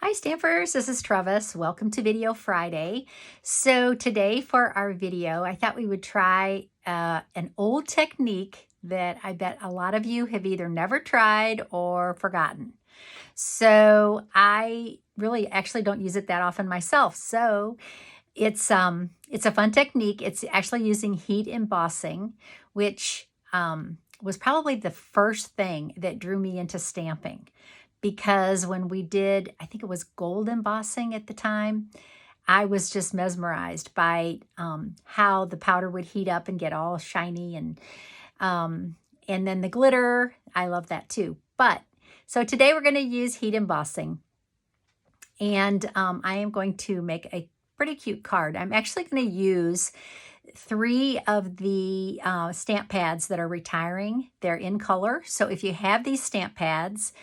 Hi Stampers, this is Trevis. Welcome to Video Friday. So today for our video, I thought we would try an old technique that I bet a lot of you have either never tried or forgotten. So I really actually don't use it that often myself. So it's a fun technique. It's actually using heat embossing, which was probably the first thing that drew me into stamping. Because when we did, I think it was gold embossing at the time, I was just mesmerized by how the powder would heat up and get all shiny, and then the glitter, I love that too. But so today we're going to use heat embossing, and I am going to make a pretty cute card. I'm actually going to use 3 of the stamp pads that are retiring. They're in color, so if you have these stamp pads,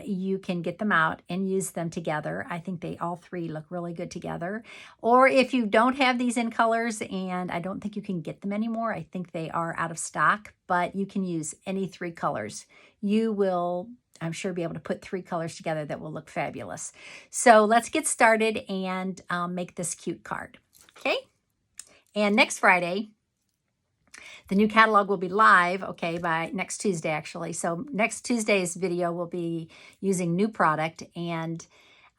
you can get them out and use them together. I think they all 3 look really good together. Or if you don't have these in colors, and I don't think you can get them anymore, I think they are out of stock, but you can use any 3 colors. You will, I'm sure, be able to put 3 colors together that will look fabulous. So let's get started and make this cute card. Okay? And next Friday, the new catalog will be live, okay, by next Tuesday, actually. So next Tuesday's video will be using new product. And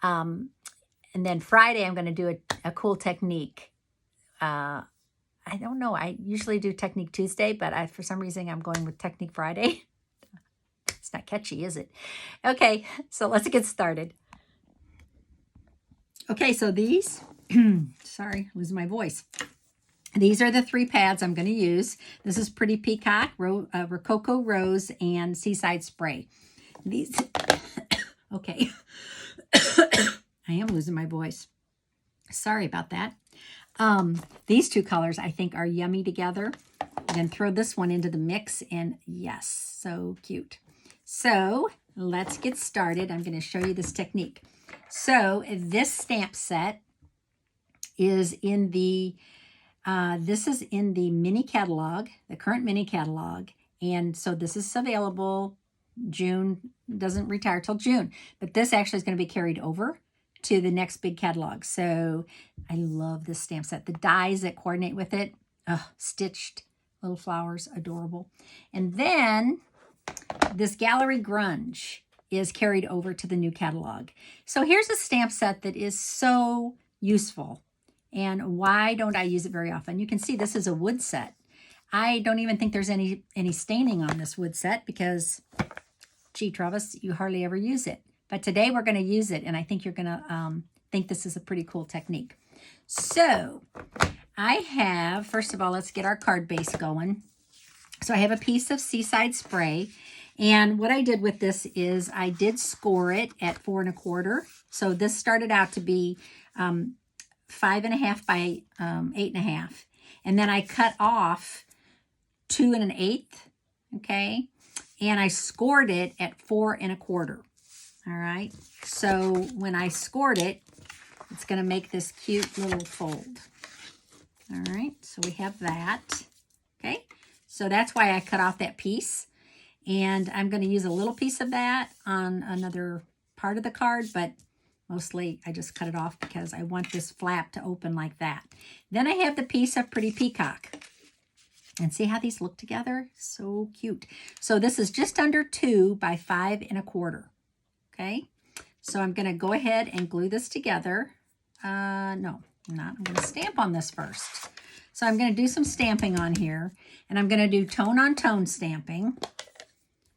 then Friday, I'm going to do a cool technique. I don't know. I usually do Technique Tuesday, but for some reason, I'm going with Technique Friday. It's not catchy, is it? Okay, so let's get started. Okay, so these, sorry, losing my voice. These are the 3 pads I'm going to use. This is Pretty Peacock, Rococo Rose, and Seaside Spray. These, okay. I am losing my voice. Sorry about that. These 2 colors I think are yummy together. Then throw this one into the mix, and yes, so cute. So let's get started. I'm going to show you this technique. So this stamp set is in the this is in the mini catalog, the current mini catalog. And so this is available June, doesn't retire till June. But this actually is going to be carried over to the next big catalog. So I love this stamp set. The dies that coordinate with it, stitched little flowers, adorable. And then this Gallery Grunge is carried over to the new catalog. So here's a stamp set that is so useful. And why don't I use it very often? You can see this is a wood set. I don't even think there's any staining on this wood set because, gee, Travis, you hardly ever use it. But today we're going to use it, and I think you're going to think this is a pretty cool technique. So I have, first of all, let's get our card base going. So I have a piece of Seaside Spray. And what I did with this is I did score it at 4 1/4. So this started out to be 5.5 by 8.5, and then I cut off 2 1/8, okay, and I scored it at 4 1/4. All right, so when I scored it, it's going to make this cute little fold. All right, so we have that. Okay, so that's why I cut off that piece, and I'm going to use a little piece of that on another part of the card, but mostly I just cut it off because I want this flap to open like that. Then I have the piece of Pretty Peacock. And see how these look together? So cute. So this is just under 2 by 5 1/4. Okay. So I'm going to go ahead and glue this together. No, I'm not. I'm going to stamp on this first. So I'm going to do some stamping on here. And I'm going to do tone on tone stamping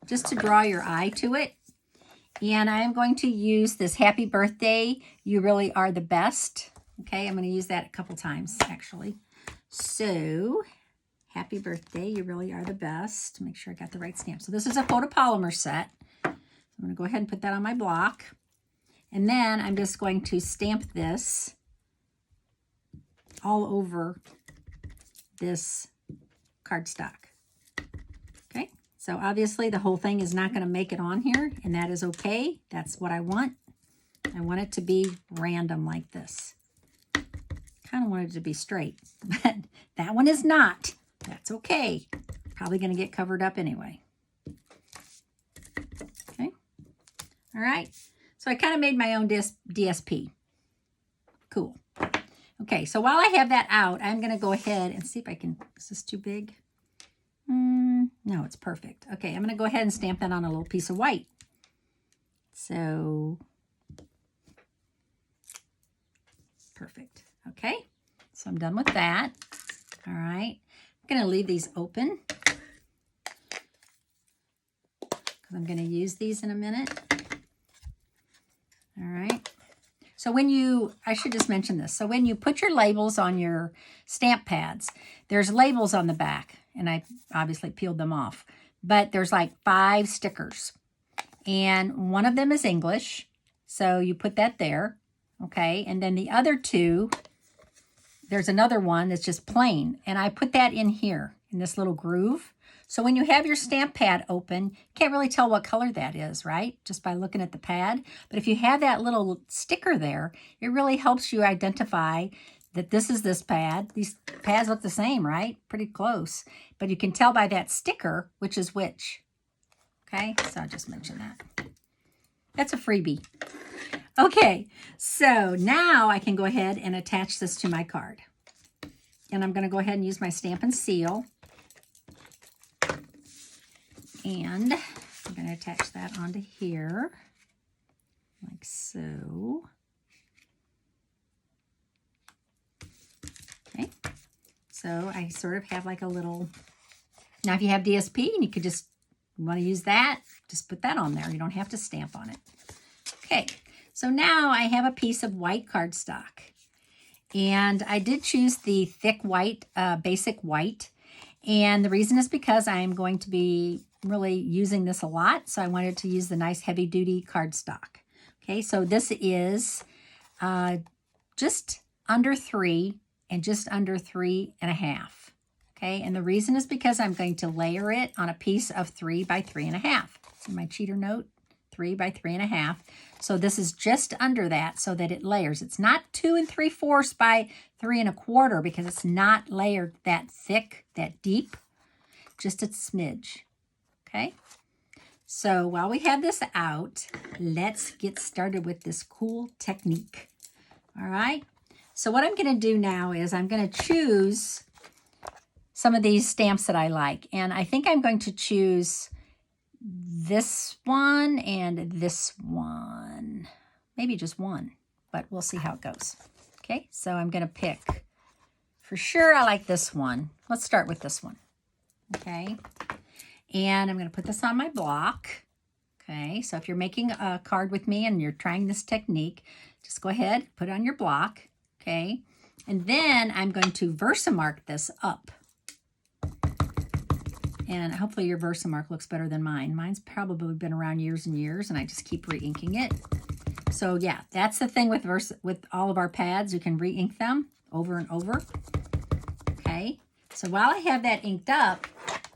just to draw your eye to it. And I am going to use this Happy Birthday, You Really Are the Best. Okay, I'm going to use that a couple times, actually. So, Happy Birthday, You Really Are the Best. Make sure I got the right stamp. So this is a photopolymer set. So I'm going to go ahead and put that on my block. And then I'm just going to stamp this all over this cardstock. So obviously the whole thing is not going to make it on here, and that is okay. That's what I want. I want it to be random like this. Kind of want it to be straight, but that one is not. That's okay. Probably going to get covered up anyway. Okay. All right. So So I kind of made my own DSP. Cool. Okay, so while I have that out, I'm going to go ahead and see if I can, is this too big? No, it's perfect. Okay, I'm going to go ahead and stamp that on a little piece of white. So, perfect. Okay, so I'm done with that. All right, I'm going to leave these open because I'm going to use these in a minute. All right. So when you, I should just mention this. So when you put your labels on your stamp pads, there's labels on the back, and I obviously peeled them off, but there's like 5 stickers, and one of them is English. So you put that there, okay? And then the other 2, there's another one that's just plain, and I put that in here in this little groove. So when you have your stamp pad open, you can't really tell what color that is, right? Just by looking at the pad. But if you have that little sticker there, it really helps you identify that this is this pad. These pads look the same, right? Pretty close. But you can tell by that sticker which is which. Okay, so I'll just mention that. That's a freebie. Okay, so now I can go ahead and attach this to my card. And I'm going to go ahead and use my Stampin' Seal. And I'm going to attach that onto here, like so. Okay, so I sort of have like a little, now if you have DSP and you could just, want to use that, just put that on there. You don't have to stamp on it. Okay, so now I have a piece of white cardstock. And I did choose the thick white, basic white. And the reason is because I'm going to be really using this a lot. So I wanted to use the nice heavy duty cardstock. Okay, so this is just under 3 and just under 3.5. Okay, and the reason is because I'm going to layer it on a piece of 3 by 3.5. See my cheater note? 3 by 3.5. So this is just under that so that it layers. It's not 2 3/4 by 3 1/4 because it's not layered that thick, that deep, just a smidge. Okay, so while we have this out, let's get started with this cool technique. All right, so what I'm going to do now is I'm going to choose some of these stamps that I like, and I think I'm going to choose this one and this one, maybe just one, but we'll see how it goes. Okay, so I'm going to pick, for sure I like this one. Let's start with this one. Okay, and I'm going to put this on my block. Okay, so if you're making a card with me and you're trying this technique, just go ahead, put it on your block. Okay, and then I'm going to Versamark this up. And hopefully your Versamark looks better than mine. Mine's probably been around years and years, and I just keep re-inking it. So yeah, that's the thing with all of our pads. You can re-ink them over and over. Okay, so while I have that inked up,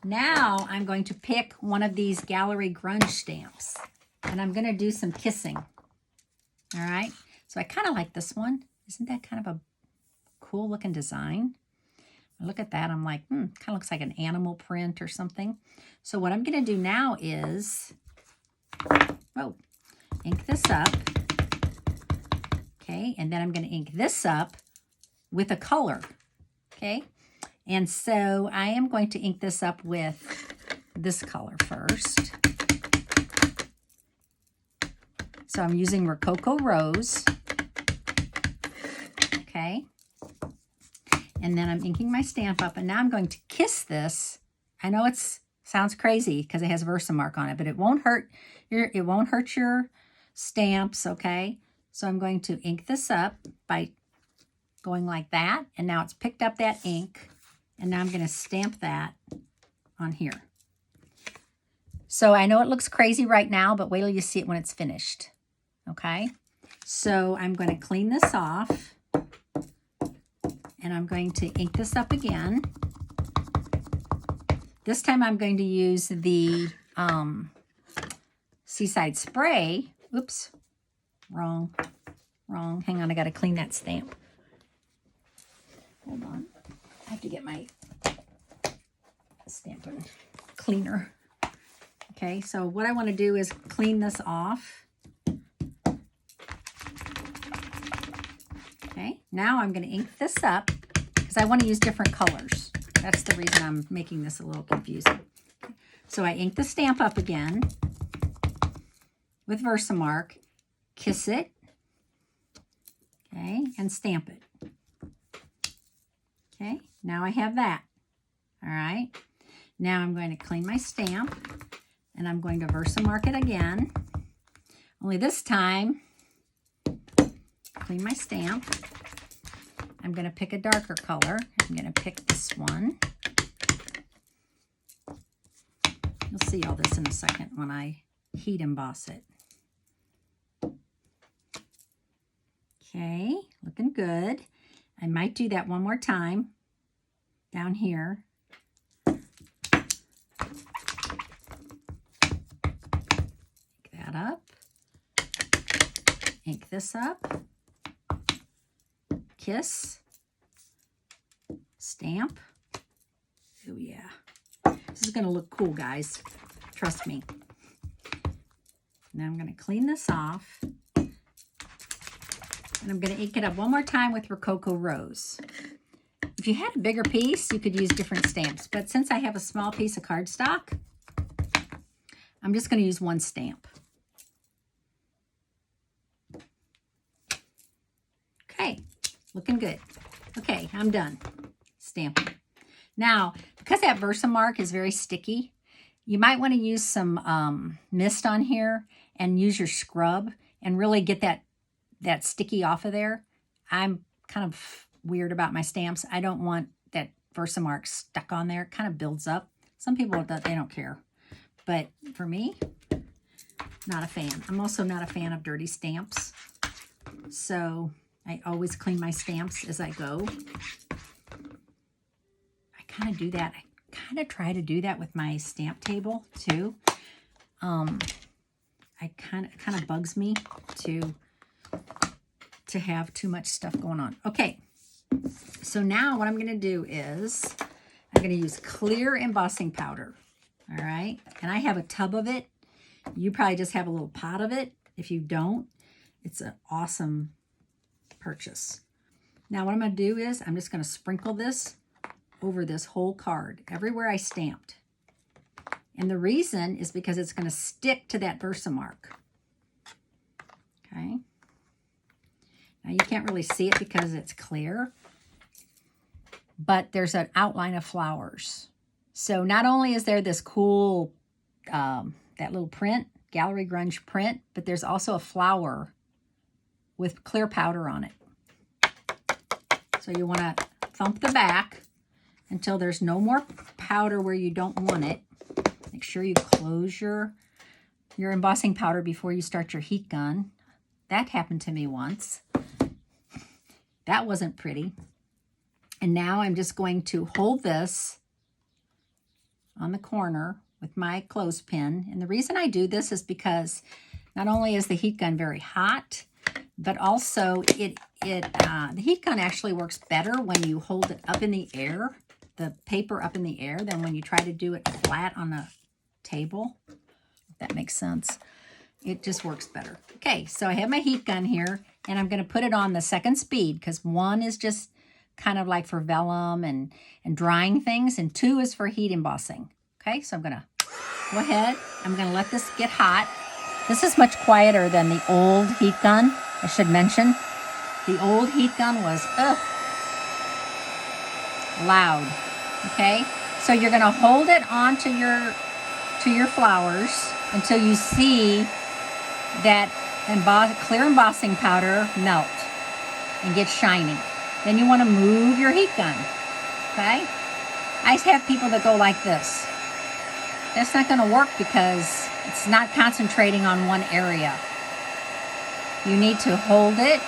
now I'm going to pick one of these Gallery Grunge stamps. And I'm going to do some kissing. All right, so I kind of like this one. Isn't that kind of a cool looking design? Look at that. I'm like, kind of looks like an animal print or something. So what I'm going to do now is, ink this up. Okay, and then I'm going to ink this up with a color. Okay, and so I am going to ink this up with this color first. So I'm using Rococo Rose. Okay. And then I'm inking my stamp up, and now I'm going to kiss this. I know it sounds crazy because it has Versamark on it, but it won't hurt your stamps, okay? So I'm going to ink this up by going like that, and now it's picked up that ink, and now I'm going to stamp that on here. So I know it looks crazy right now, but wait till you see it when it's finished, okay? So I'm going to clean this off. And I'm going to ink this up again. This time I'm going to use the Seaside Spray. Oops, wrong. Hang on, I got to clean that stamp. Hold on. I have to get my Stampin' cleaner. Okay, so what I want to do is clean this off. Okay, now I'm going to ink this up because I want to use different colors. That's the reason I'm making this a little confusing. So I ink the stamp up again with Versamark, kiss it, okay, and stamp it. Okay, now I have that. All right, now I'm going to clean my stamp and I'm going to Versamark it again. Only this time, clean my stamp. I'm going to pick a darker color. I'm going to pick this one. You'll see all this in a second when I heat emboss it. Okay, looking good. I might do that one more time down here. Pick that up. Ink this up. Kiss. Stamp. Oh yeah. This is going to look cool, guys. Trust me. Now I'm going to clean this off. And I'm going to ink it up one more time with Rococo Rose. If you had a bigger piece, you could use different stamps. But since I have a small piece of cardstock, I'm just going to use one stamp. Okay, looking good. Okay, I'm done stamping. Now, because that Versamark is very sticky, you might want to use some mist on here and use your scrub and really get that sticky off of there. I'm kind of weird about my stamps. I don't want that Versamark stuck on there. It kind of builds up. Some people, they don't care. But for me, not a fan. I'm also not a fan of dirty stamps. So I always clean my stamps as I go. I kind of do that. I kind of try to do that with my stamp table too. I kind of bugs me to have too much stuff going on. Okay, so now what I'm going to do is I'm going to use clear embossing powder. All right, and I have a tub of it. You probably just have a little pot of it. If you don't, it's an awesome purchase. Now what I'm going to do is I'm just going to sprinkle this over this whole card, everywhere I stamped. And the reason is because it's going to stick to that Versamark. Okay. Now you can't really see it because it's clear, but there's an outline of flowers. So not only is there this cool, that little print, Gallery Grunge print, but there's also a flower with clear powder on it. So you want to thump the back until there's no more powder where you don't want it. Make sure you close your embossing powder before you start your heat gun. That happened to me once. That wasn't pretty. And now I'm just going to hold this on the corner with my clothespin. And the reason I do this is because not only is the heat gun very hot, but also the heat gun actually works better when you hold it up in the air, the paper up in the air, than when you try to do it flat on a table. If that makes sense. It just works better. Okay, so I have my heat gun here, and I'm going to put it on the second speed because 1 is just kind of like for vellum and drying things, and 2 is for heat embossing. Okay, so I'm going to go ahead. I'm going to let this get hot. This is much quieter than the old heat gun, I should mention. The old heat gun was loud. Okay, so you're going to hold it onto your flowers until you see that clear embossing powder melt and get shiny. Then you want to move your heat gun. Okay, I have people that go like this. That's not going to work because it's not concentrating on one area. You need to hold it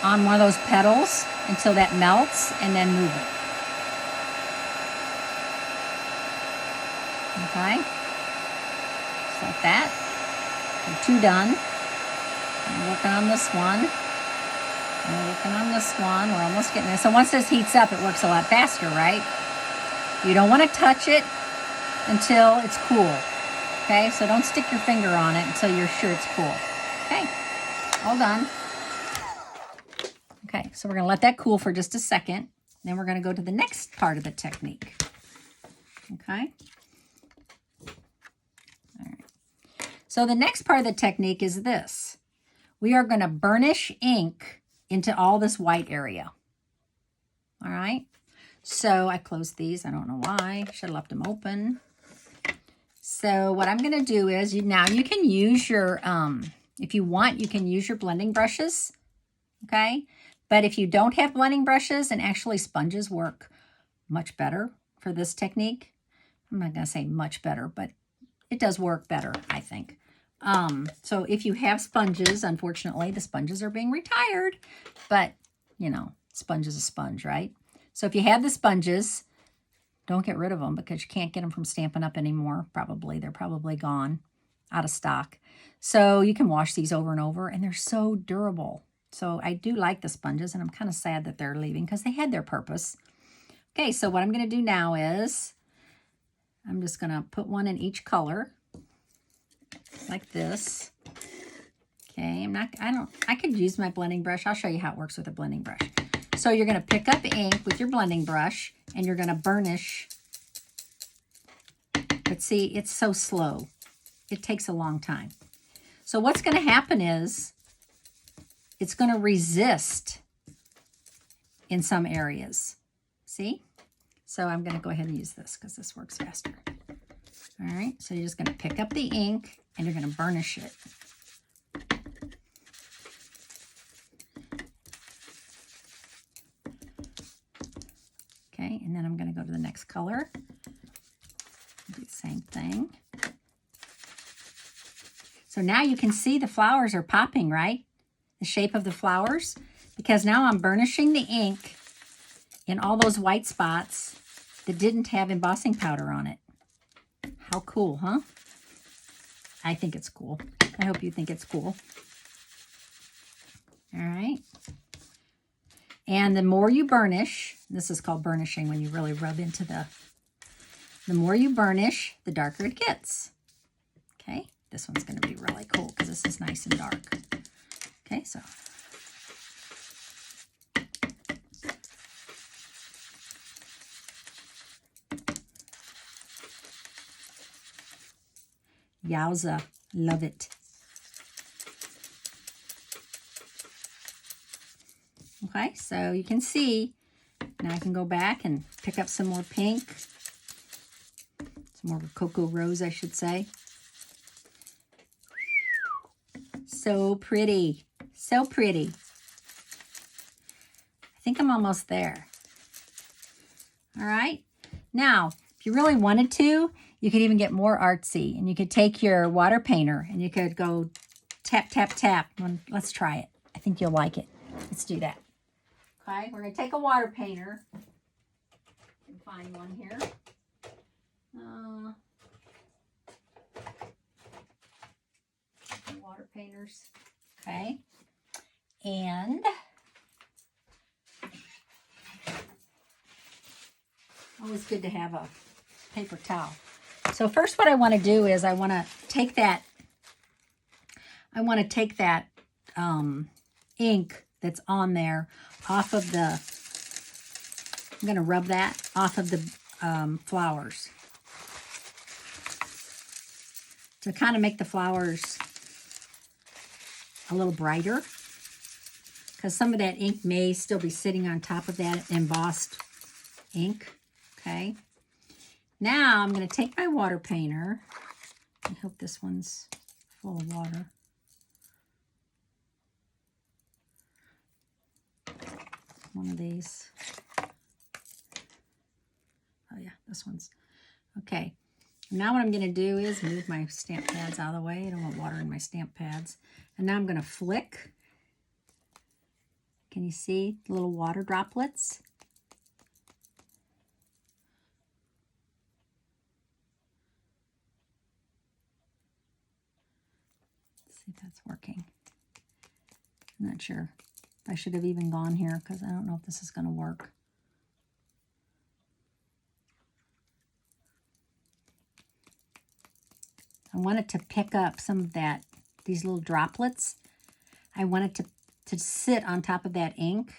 on one of those petals until that melts and then move it. Okay, just like that. So 2 done. I'm working on this one. I'm working on this one. We're almost getting there. So once this heats up, it works a lot faster, right? You don't want to touch it until it's cool. Okay, so don't stick your finger on it until you're sure it's cool. Okay, all done. Okay, so we're going to let that cool for just a second. Then we're going to go to the next part of the technique. Okay. All right. So the next part of the technique is this. We are going to burnish ink into all this white area. All right. So I closed these. I don't know why. Should have left them open. So what I'm going to do is now you can use your, if you want, you can use your blending brushes. Okay. But if you don't have blending brushes, and actually sponges work much better for this technique. I'm not going to say much better, but it does work better, I think. So if you have sponges, unfortunately, the sponges are being retired. But, you know, sponge is a sponge, right? So if you have the sponges, don't get rid of them because you can't get them from Stampin' Up! Anymore, probably. They're probably gone, out of stock. So you can wash these over and over, and they're so durable. So I do like the sponges, and I'm kind of sad that they're leaving because they had their purpose. Okay, so what I'm going to do now is I'm just going to put one in each color, like this. Okay, I could use my blending brush. I'll show you how it works with a blending brush. So you're going to pick up ink with your blending brush, and you're going to burnish. But see, it's so slow. It takes a long time. So what's going to happen is it's going to resist in some areas. See? So I'm going to go ahead and use this because this works faster. All right, so you're just going to pick up the ink and you're going to burnish it. Okay, and then I'm going to go to the next color. Do the same thing. So now you can see the flowers are popping, right? The shape of the flowers. Because now I'm burnishing the ink in all those white spots that didn't have embossing powder on it. How cool, huh? I think it's cool. I hope you think it's cool. All right. And the more you burnish, this is called burnishing when you really rub into the more you burnish, the darker it gets. Okay, this one's going to be really cool because this is nice and dark. Okay, so. Yowza, love it. Okay, so you can see, now I can go back and pick up some more pink. Some more cocoa rose, I should say. So pretty, so pretty. I think I'm almost there. All right, now, if you really wanted to, you could even get more artsy, and you could take your water painter and you could go tap, tap, tap. Let's try it. I think you'll like it. Let's do that. Okay, we're going to take a water painter. I can find one here. Water painters. Okay. And always good to have a paper towel. So first what I want to do is I want to take that ink that's on there off of the, I'm going to rub that off of the flowers to kind of make the flowers a little brighter, because some of that ink may still be sitting on top of that embossed ink. Okay. Now I'm going to take my water painter. I hope this one's full of water. One of these. Oh yeah, this one's. Okay. Now what I'm going to do is move my stamp pads out of the way. I don't want water in my stamp pads. And now I'm going to flick. Can you see the little water droplets? Let's see if that's working. I'm not sure if I should have even gone here because I don't know if this is going to work. I wanted to pick up some of these little droplets. I wanted to to sit on top of that ink.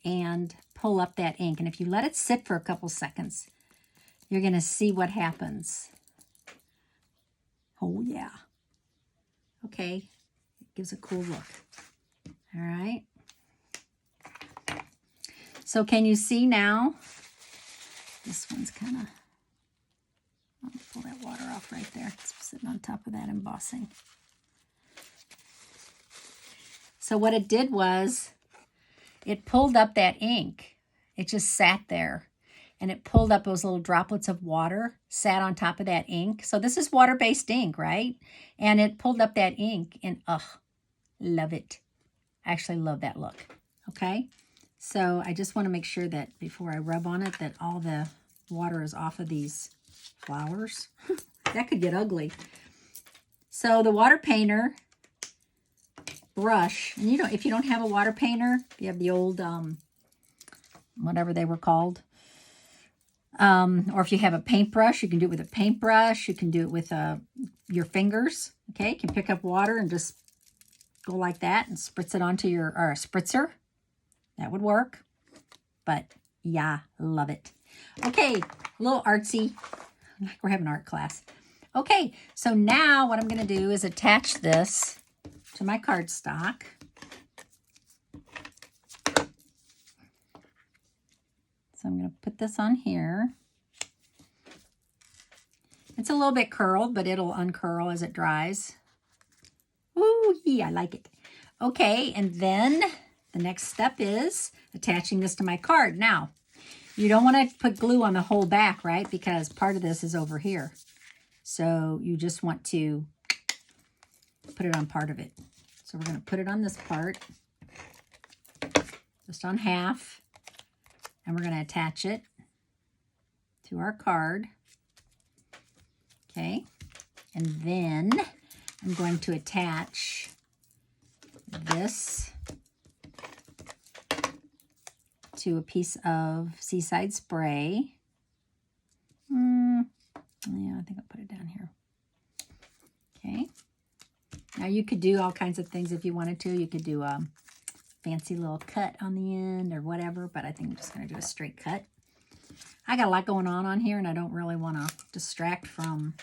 And pull up that ink. And if you let it sit for a couple seconds, you're going to see what happens. Oh, yeah. Okay. It gives a cool look. All right. So can you see now? This one's kind of, I'll pull that water off right there. It's sitting on top of that embossing. So what it did was, it pulled up that ink. It just sat there. And it pulled up those little droplets of water, sat on top of that ink. So this is water-based ink, right? And it pulled up that ink, and love it. I actually love that look, okay? So I just want to make sure that before I rub on it that all the water is off of these flowers. That could get ugly. So the water painter brush, and if you don't have a water painter, if you have the old, whatever they were called, or if you have a paintbrush, you can do it with a paintbrush. You can do it with your fingers. Okay, you can pick up water and just go like that and spritz it onto your, or a spritzer. That would work. But yeah, love it. Okay, a little artsy. Like we're having art class. Okay, so now what I'm going to do is attach this to my cardstock. So I'm going to put this on here. It's a little bit curled, but it'll uncurl as it dries. Ooh, yeah, I like it. Okay, and then the next step is attaching this to my card. Now, you don't want to put glue on the whole back, right? Because part of this is over here. So you just want to put it on part of it. So we're going to put it on this part, just on half, and we're going to attach it to our card. Okay, and then I'm going to attach this to a piece of Seaside Spray. Yeah, I think I'll put it down here. Okay. Now you could do all kinds of things if you wanted to. You could do a fancy little cut on the end or whatever, but I think I'm just going to do a straight cut. I got a lot going on here, and I don't really want to distract from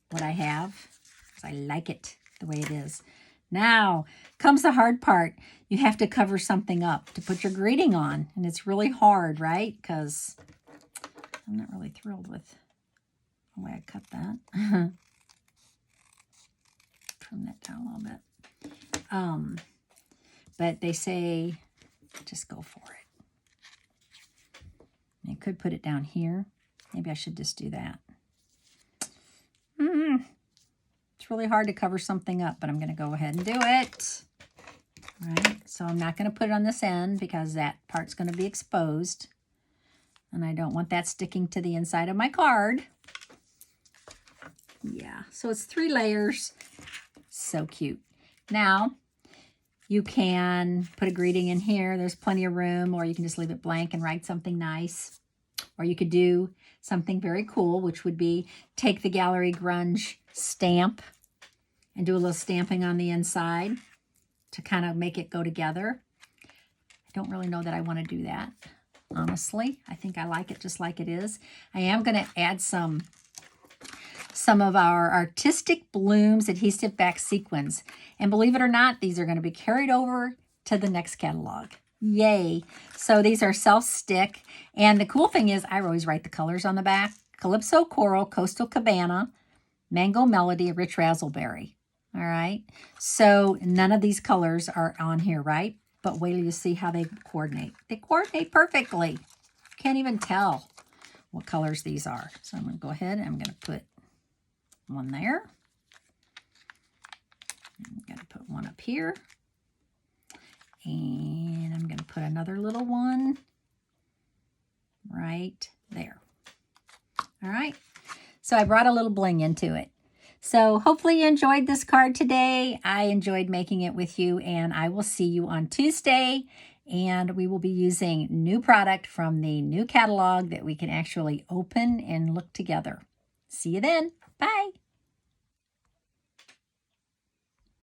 what I have, because I like it the way it is. Now comes the hard part. You have to cover something up to put your greeting on, and it's really hard, right? Because I'm not really thrilled with the way I cut that. Trim that down a little bit. But they say just go for it. I could put it down here. Maybe I should just do that. It's really hard to cover something up, but I'm going to go ahead and do it. All right, so I'm not going to put it on this end because that part's going to be exposed. And I don't want that sticking to the inside of my card. Yeah, so it's 3 layers. So cute. Now, you can put a greeting in here. There's plenty of room, or you can just leave it blank and write something nice. Or you could do something very cool, which would be take the Gallery Grunge stamp and do a little stamping on the inside to kind of make it go together. I don't really know that I want to do that, honestly. I think I like it just like it is. I am going to add some of our Artistic Blooms adhesive back sequins. And believe it or not, these are going to be carried over to the next catalog. Yay. So these are self-stick. And the cool thing is I always write the colors on the back. Calypso Coral, Coastal Cabana, Mango Melody, Rich Razzleberry. All right. So none of these colors are on here, right? But wait till you see how they coordinate. They coordinate perfectly. Can't even tell what colors these are. So I'm going to go ahead and I'm going to put one there. I'm going to put one up here. And I'm going to put another little one right there. All right. So I brought a little bling into it. So hopefully you enjoyed this card today. I enjoyed making it with you, and I will see you on Tuesday. And we will be using new product from the new catalog that we can actually open and look together. See you then. Bye.